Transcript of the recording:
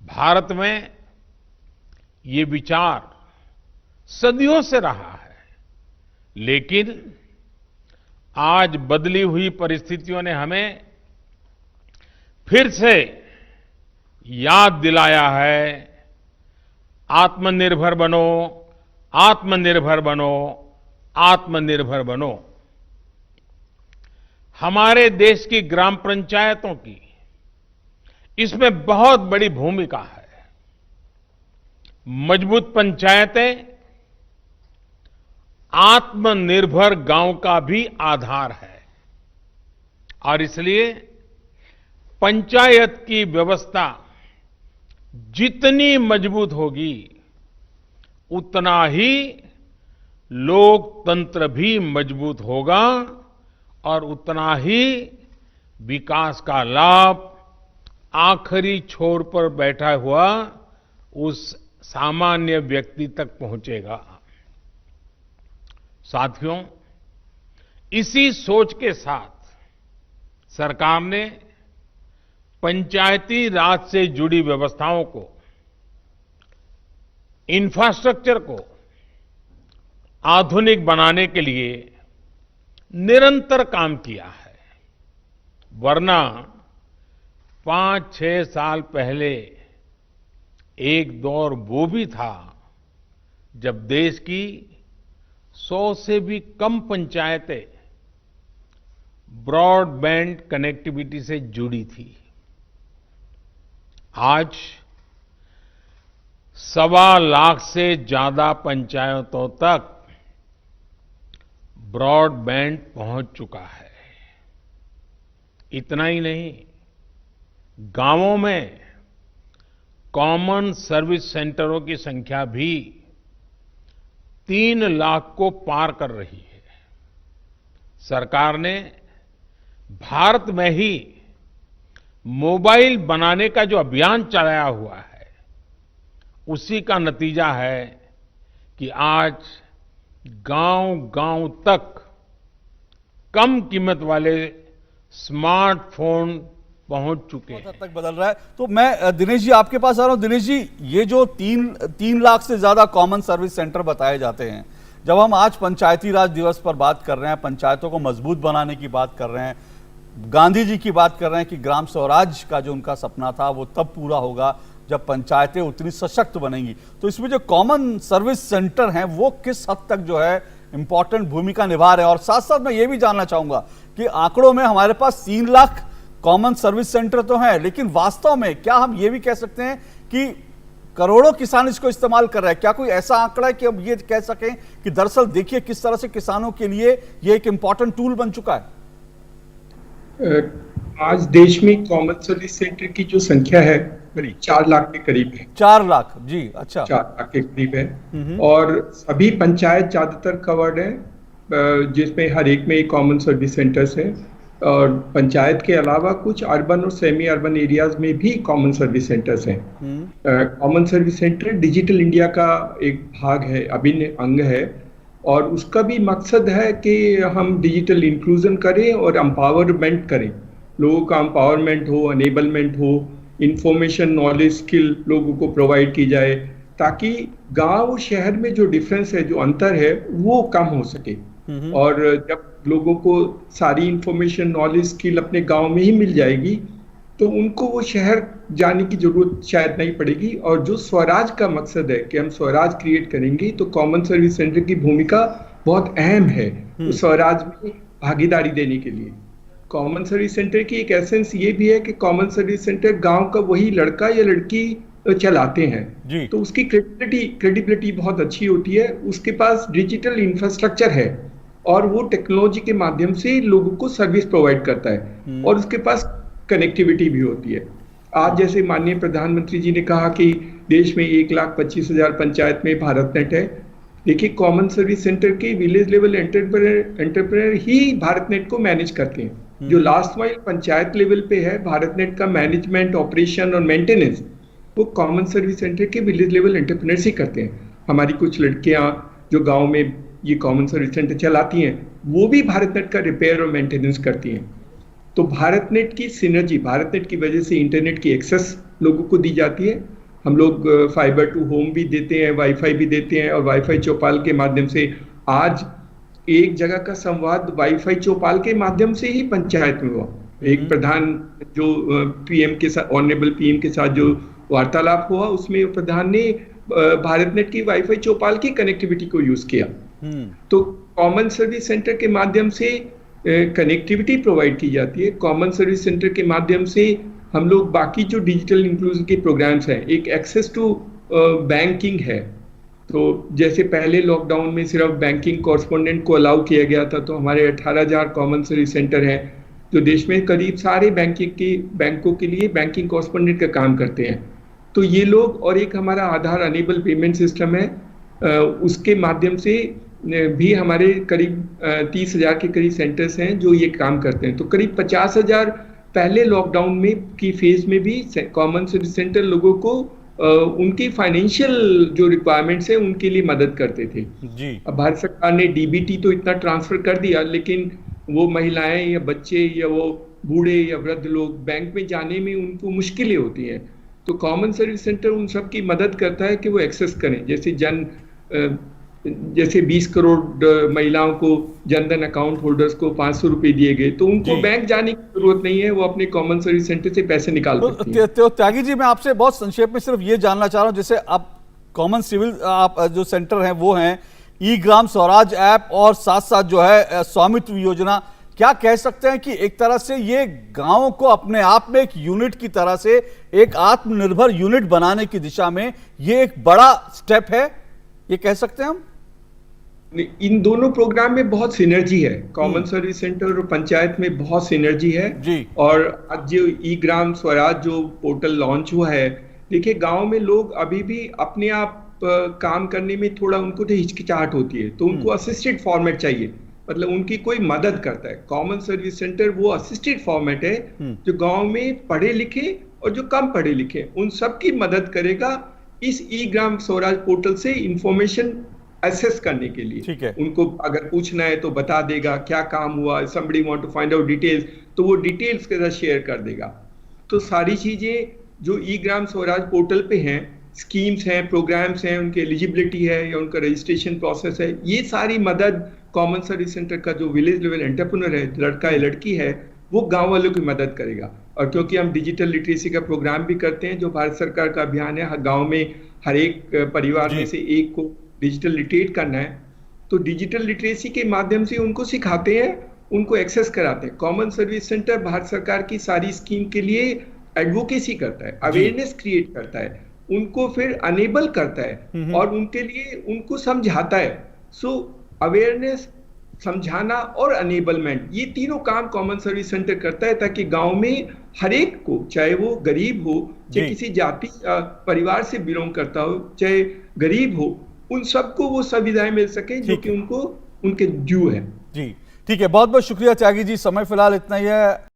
भारत में ये विचार सदियों से रहा है, लेकिन आज बदली हुई परिस्थितियों ने हमें फिर से याद दिलाया है, आत्मनिर्भर बनो, आत्मनिर्भर बनो, आत्मनिर्भर बनो। हमारे देश की ग्राम पंचायतों की इसमें बहुत बड़ी भूमिका है। मजबूत पंचायतें आत्मनिर्भर गांव का भी आधार है और इसलिए पंचायत की व्यवस्था जितनी मजबूत होगी, उतना ही लोकतंत्र भी मजबूत होगा और उतना ही विकास का लाभ आखिरी छोर पर बैठा हुआ उस सामान्य व्यक्ति तक पहुंचेगा। साथियों, इसी सोच के साथ सरकार ने पंचायती राज से जुड़ी व्यवस्थाओं को, इंफ्रास्ट्रक्चर को आधुनिक बनाने के लिए निरंतर काम किया है। वरना 5-6 साल पहले एक दौर वो भी था जब देश की 100 से भी कम पंचायतें ब्रॉडबैंड कनेक्टिविटी से जुड़ी थी। आज 1.25 लाख से ज्यादा पंचायतों तक ब्रॉडबैंड पहुंच चुका है। इतना ही नहीं, गांवों में कॉमन सर्विस सेंटरों की संख्या भी 3 लाख को पार कर रही है। सरकार ने भारत में ही मोबाइल बनाने का जो अभियान चलाया हुआ है, उसी का नतीजा है कि आज गांव-गांव तक कम कीमत वाले स्मार्टफोन पहुंच चुके हैं। बहुत हद तक बदल रहा है। तो मैं दिनेश जी आपके पास आ रहा हूं। दिनेश जी, ये जो 3 लाख से ज्यादा कॉमन सर्विस सेंटर बताए जाते हैं, जब हम आज पंचायती राज दिवस पर बात कर रहे हैं, पंचायतों को मजबूत बनाने की बात कर रहे हैं, गांधी जी की बात कर रहे हैं कि ग्राम स्वराज का जो उनका सपना था वो तब पूरा होगा जब पंचायतें उतनी सशक्त बनेंगी, तो इसमें जो कॉमन सर्विस सेंटर हैं वो किस हद तक जो है इंपॉर्टेंट भूमिका निभा रहे हैं। और साथ साथ मैं ये भी जानना चाहूंगा कि आंकड़ों में हमारे पास 3 लाख कॉमन सर्विस सेंटर तो हैं, लेकिन वास्तव में क्या हम ये भी कह सकते हैं कि करोड़ों किसान इसको इस्तेमाल कर रहे हैं? क्या कोई ऐसा आंकड़ा है कि हम ये कह सकें कि दरअसल देखिए किस तरह से किसानों के लिए ये एक इंपॉर्टेंट टूल बन चुका है? आज देश में कॉमन सर्विस सेंटर की जो संख्या है 4 लाख के करीब है। 4 लाख, जी, अच्छा, 4 लाख के करीब है और सभी पंचायत ज्यादातर कवर्ड है, जिसमें हर एक में कॉमन सर्विस सेंटर्स है। और पंचायत के अलावा कुछ अर्बन और सेमी अर्बन एरियाज में भी कॉमन सर्विस सेंटर्स हैं। Common service centre digital India का एक भाग है, अभिन्न अंग है और उसका भी मकसद है कि हम डिजिटल इंक्लूजन करें और एम्पावरमेंट करें, लोगों का एम्पावरमेंट हो, एनेबलमेंट हो, इंफॉर्मेशन, नॉलेज, स्किल लोगों को प्रोवाइड की जाए ताकि गांव और शहर में जो डिफरेंस है, जो अंतर है, वो कम हो सके। और जब लोगों को सारी इंफॉर्मेशन, नॉलेज, स्किल अपने गांव में ही मिल जाएगी तो उनको वो शहर जाने की जरूरत शायद नहीं पड़ेगी। और जो स्वराज का मकसद है कि हम स्वराज क्रिएट करेंगे, तो कॉमन सर्विस सेंटर की भूमिका बहुत अहम है तो स्वराज में भागीदारी देने के लिए। कॉमन सर्विस सेंटर की एक एसेंस ये भी है कि कॉमन सर्विस सेंटर गांव का वही लड़का या लड़की चलाते हैं, तो उसकी क्रेडिबिलिटी बहुत अच्छी होती है। उसके पास डिजिटल इंफ्रास्ट्रक्चर है और वो टेक्नोलॉजी के माध्यम से लोगों को सर्विस प्रोवाइड करता है और उसके पास कनेक्टिविटी भी होती है। आज जैसे माननीय प्रधानमंत्री जी ने कहा कि देश में 1,25,000 पंचायत में भारत नेट है। देखिए, कॉमन सर्विस सेंटर के विलेज लेवल एंटरप्रेन्योर ही भारत नेट को मैनेज करते हैं। जो लास्ट माइल पंचायत लेवल पे है, भारत नेट का मैनेजमेंट, ऑपरेशन और मेंटेनेंस वो कॉमन सर्विस सेंटर के विलेज लेवल एंटरप्रेन्योर्स ही करते हैं। हमारी कुछ लड़कियां जो गांव में ये कॉमन सर्विस सेंटर चलाती हैं, वो भी भारत नेट का रिपेयर और मेंटेनेंस करती हैं। तो भारत नेट की सिनर्जी, भारत नेट की वजह से इंटरनेट की एक्सेस लोगों को दी जाती है। हम लोग फाइबर टू होम भी देते हैं, वाईफाई भी देते हैं, और वाईफाई चौपाल के माध्यम से आज एक जगह का संवाद वाईफाई चौपाल के माध्यम से ही पंचायत में हुआ। एक प्रधान जो पीएम के साथ, ऑनरेबल पीएम के साथ जो वार्तालाप हुआ, उसमें प्रधान ने भारत नेट की वाईफाई चौपाल की कनेक्टिविटी को यूज किया। तो कॉमन सर्विस सेंटर के माध्यम से कनेक्टिविटी प्रोवाइड की जाती है। कॉमन सर्विस सेंटर के माध्यम से हम लोग बाकी जो डिजिटल इंक्लूजन के प्रोग्राम्स हैं, एक एक्सेस टू बैंकिंग है। तो जैसे पहले लॉकडाउन में सिर्फ बैंकिंग कॉरेस्पोंडेंट को अलाउ किया गया था, तो हमारे 18,000 कॉमन सर्विस सेंटर हैं जो देश में करीब सारे बैंकों के लिए बैंकिंग कॉरेस्पोंडेंट का काम करते हैं। तो ये लोग, और एक हमारा आधार अनेबल पेमेंट सिस्टम है, उसके माध्यम से भी हमारे करीब 30,000 के करीब सेंटर्स हैं जो ये काम करते हैं। तो करीब 50,000 पहले लॉकडाउन में की फेज में भी कॉमन सर्विस सेंटर लोगों को उनकी फाइनेंशियल जो रिक्वायरमेंट्स है उनके लिए मदद करते थे जी। अब भारत सरकार ने डीबीटी तो इतना ट्रांसफर कर दिया, लेकिन वो महिलाएं या बच्चे या वो बूढ़े या वृद्ध लोग बैंक में जाने में उनको मुश्किलें होती हैं। तो कॉमन सर्विस सेंटर उन सब की मदद करता है कि वो एक्सेस करें। जैसे 20 करोड़ महिलाओं को जनधन अकाउंट होल्डर्स को 500 रुपए दिए गए, तो उनको बैंक जाने की जरूरत नहीं है, वो अपने कॉमन सर्विस सेंटर से पैसे निकाल सकते हैं। तो त्यागी जी, मैं आपसे बहुत संक्षेप में सिर्फ ये जानना चाह रहा हूं, जैसे आप कॉमन सिविल आप जो सेंटर हैं वो हैं ई ग्राम स्वराज ऐप, और साथ साथ जो है स्वामित्व योजना, क्या कह सकते हैं कि एक तरह से ये गांव को अपने आप में एक यूनिट की तरह से एक आत्मनिर्भर यूनिट बनाने की दिशा में ये एक बड़ा स्टेप है, ये कह सकते हैं हम? इन दोनों प्रोग्राम में बहुत सिनर्जी है। कॉमन सर्विस सेंटर और पंचायत में बहुत सिनर्जी है जी। और आज जो ई ग्राम स्वराज जो पोर्टल लॉन्च हुआ है, देखिए गांव में लोग अभी भी अपने आप काम करने में थोड़ा उनको तो हिचकिचाहट होती है, तो उनको असिस्टेड फॉर्मेट चाहिए, मतलब उनकी कोई मदद करता है। कॉमन सर्विस सेंटर वो असिस्टेड फॉर्मेट है जो गांव में पढ़े लिखे और जो कम पढ़े लिखे उन सबकी मदद करेगा इस ई ग्राम स्वराज पोर्टल से इंफॉर्मेशन एक्सेस करने के लिए। ठीक है। उनको अगर पूछना है तो बता देगा क्या काम हुआ, somebody want to find out details, तो वो डिटेल्स के साथ शेयर कर देगा। तो सारी चीजें जो ई ग्राम स्वराज पोर्टल पे हैं, स्कीम्स हैं, प्रोग्राम्स हैं, उनकी एलिजिबिलिटी है या उनका रजिस्ट्रेशन प्रोसेस है, ये सारी मदद कॉमन सर्विस सेंटर का जो विलेज लेवल एंटरप्रेन्योर है, लड़का या लड़की है, वो गांव वालों की मदद करेगा। और क्योंकि हम डिजिटल लिटरेसी का प्रोग्राम भी करते हैं, जो भारत सरकार का अभियान है, गाँव में हर एक परिवार में से एक को डिजिटल लिटरेट करना है, तो डिजिटल लिटरेसी के माध्यम से उनको सिखाते हैं, उनको एक्सेस कराते हैं। कॉमन सर्विस सेंटर भारत सरकार की सारी स्कीम के लिए एडवोकेसी करता है, अवेयरनेस क्रिएट करता है, उनको फिर अनेबल करता है और उनके लिए उनको समझाता है। सो अवेयरनेस, समझाना और अनेबलमेंट, ये तीनों काम कॉमन सर्विस सेंटर करता है, ताकि गांव में हर एक को, चाहे वो गरीब हो, चाहे किसी जाति परिवार से बिलोंग करता हो, चाहे गरीब हो, उन सबको वो सुविधाएं मिल सके जो कि उनको उनके ड्यू है। जी ठीक है, बहुत बहुत शुक्रिया त्यागी जी, समय फिलहाल इतना ही है।